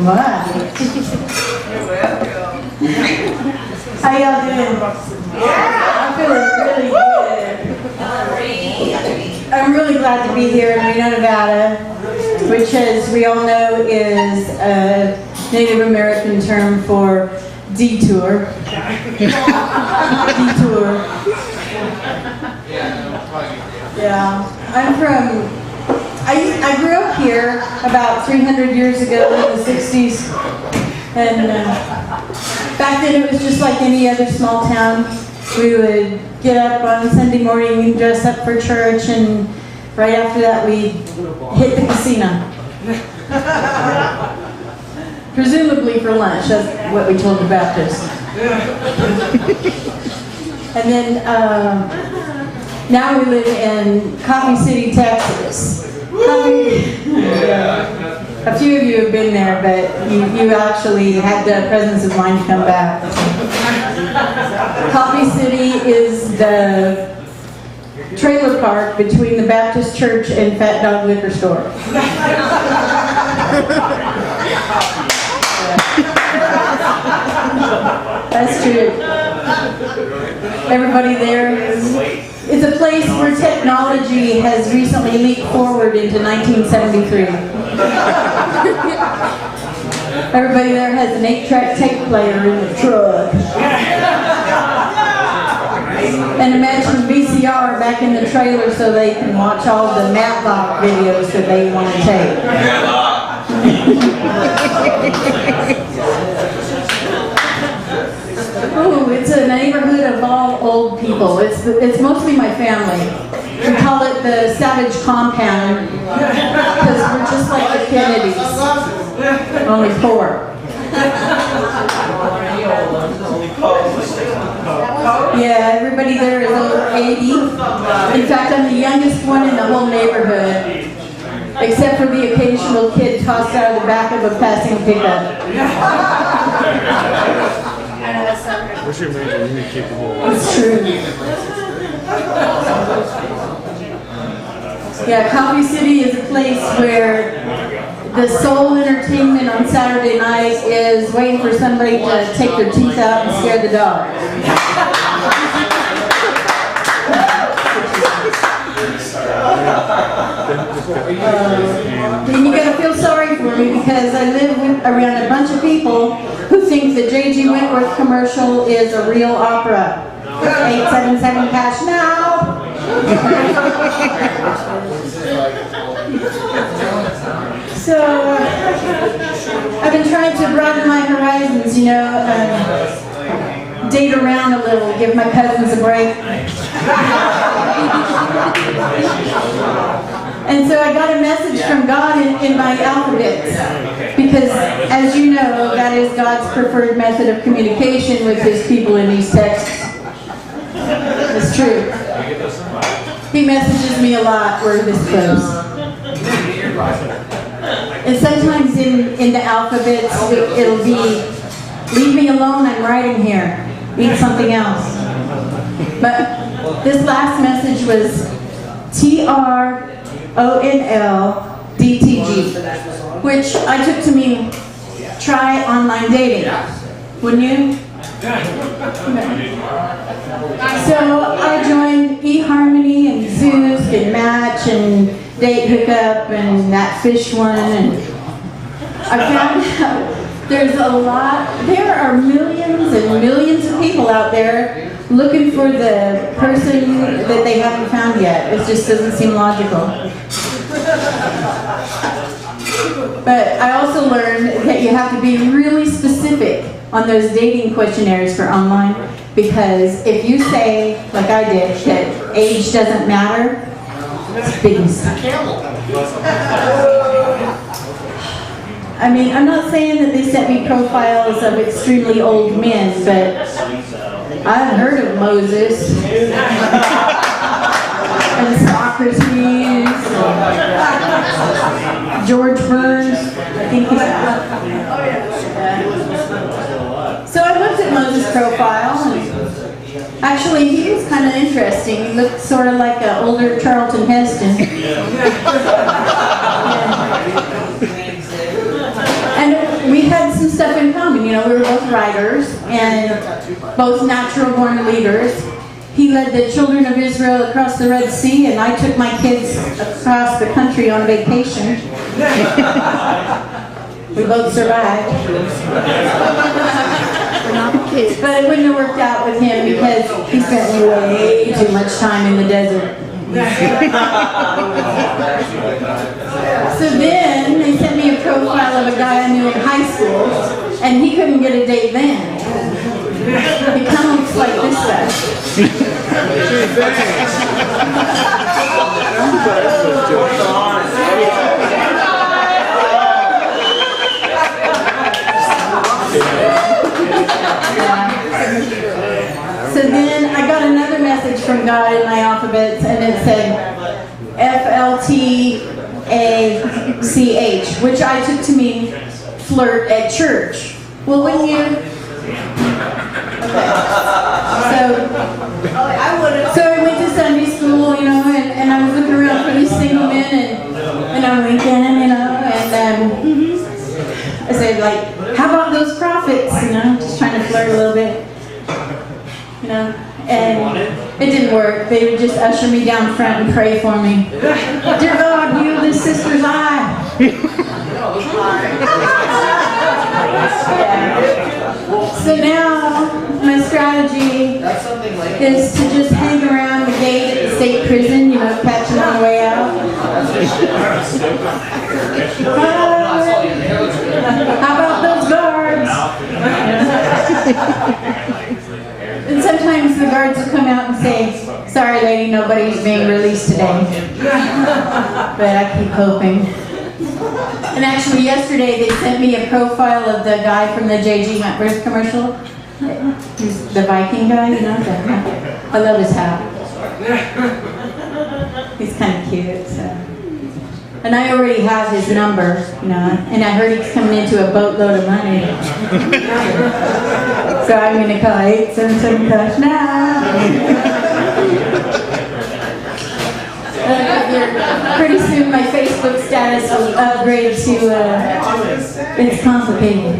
much. How y'all doing? I'm feeling really good. I'm really glad to be here in Reno, Nevada, which, as we all know, is a Native American term for detour. Detour. Yeah, I grew up here about 300 years ago in the 60s, and back then it was just like any other small town. We would get up on Sunday morning and dress up for church, and right after that we'd hit the casino. Presumably for lunch, that's what we told the Baptists. And then now we live in Coffee City, Texas. A few of you have been there, but you actually had the presence of mind to come back. Coffee City is the trailer park between the Baptist church and Fat Dog Liquor Store. That's true. Everybody there it's a place where technology has recently leaped forward into 1973. Everybody there has an 8-track tape player in the truck. And imagine VCR back in the trailer so they can watch all the Matlock videos that they want to take. Ooh, it's a neighborhood of all old people. It's mostly my family. We call it the Savage Compound because we're just like the Kennedys, only 4. Yeah, everybody there is over 80. In fact, I'm the youngest one in the whole neighborhood, except for the occasional kid tossed out of the back of a passing pickup. What's your major? Really capable. It's true. Yeah, Coffee City is a place where the sole entertainment on Saturday night is waiting for somebody to take their teeth out and scare the dog. And you gotta feel sorry for me because I live around a bunch of people who think the J.G. Wentworth commercial is a real opera. 877 cash now. So I've been trying to broaden my horizons, date around a little, give my cousins a break. And so I got a message from God in my alphabets, because as you know, that is God's preferred method of communication with His people in East Texas. It's true. He messages me a lot where this goes. And sometimes in the alphabets, it'll be, leave me alone, I'm writing here. Eat something else. But this last message was TRONLDTG, which I took to mean try online dating. Wouldn't you? So I joined eHarmony and Zeus and Match and Date Hookup and that fish one, and I found out there are millions and millions of people out there looking for the person that they haven't found yet. It just doesn't seem logical. But I also learned that you have to be really specific on those dating questionnaires for online, because if you say, like I did, that age doesn't matter, it's big mistake. I mean, I'm not saying that they sent me profiles of extremely old men, but I've heard of Moses and Socrates, George Burns, I think he's So I looked at Moses' profile, and actually he was kind of interesting. He looked sort of like an older Charlton Heston. And we stuff in common. You know, we were both writers and both natural-born leaders. He led the children of Israel across the Red Sea, and I took my kids across the country on vacation. We both survived. But it wouldn't have worked out with him because he spent way too much time in the desert. So then they sent me a profile of a guy I knew in high school, and he couldn't get a date then. He kind of looks like this guy. So then I got another message from God in my alphabets, and it said FLTACH, which I took to mean flirt at church. Well, wouldn't you? Okay. So I went to Sunday school, you know, and I was looking around for these single men, and I'm winking, you know, and I said, like, how about those prophets, you know, just trying to flirt a little bit, you know, and it didn't work. They would just usher me down front and pray for me. Dear God, heal this sister's eye. So now my strategy is to just hang around the gate at the state prison, you know, catch them on the way out. How about those guards? And sometimes the guards will come out and say, sorry lady, nobody's being released today. But I keep hoping. And actually yesterday they sent me a profile of the guy from the J.G. Wentworth commercial. He's the Viking guy, you know? I love his hat. He's kind of cute, so. And I already have his number, you know, and I heard he's coming into a boatload of money. So I'm going to call 877 cash now. Pretty soon my Facebook status will upgrade to, it's complicated.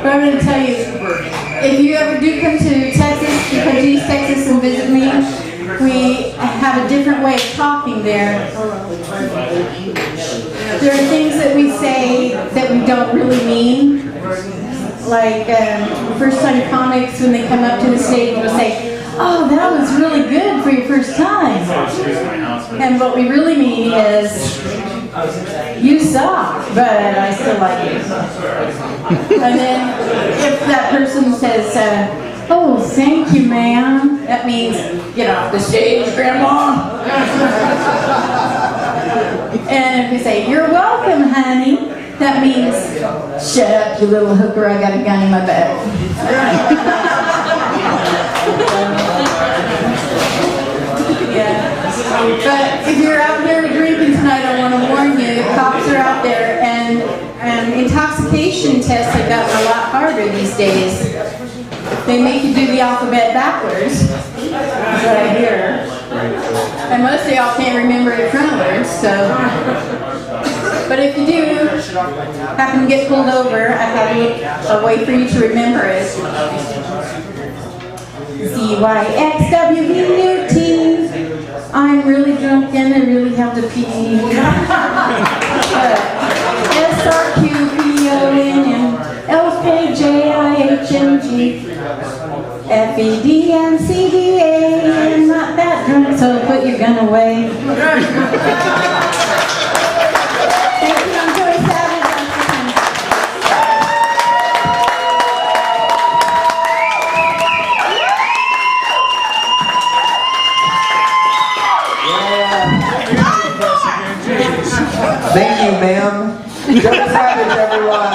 But I'm going to tell you, if you ever do come to Texas, to East Texas and visit me, we have a different way of talking there. There are things that we say that we don't really mean. Like first-time comics, when they come up to the stage, will say, oh, that was really good for your first time. And what we really mean is, you suck, but I still like you. And then if that person says, oh, thank you, ma'am, that means, get off the stage, Grandma. And if we say, you're welcome, honey, that means, shut up, you little hooker, I got a gun in my back. Yeah. But if you're out here drinking tonight, I want to warn you, cops are out there, and intoxication tests have gotten a lot harder these days. They make you do the alphabet backwards. That's what I hear. And most of y'all can't remember it frontwards, so. But if you do happen to get pulled over, I have a way for you to remember it. ZYXWVUT. I'm really drunk and I really have to pee. SRQPONN LKJIHMG FEDNCDA. I'm not that drunk, so put your gun away. Thank you, I'm Joie. Thank you, ma'am. Joie Savage, everyone.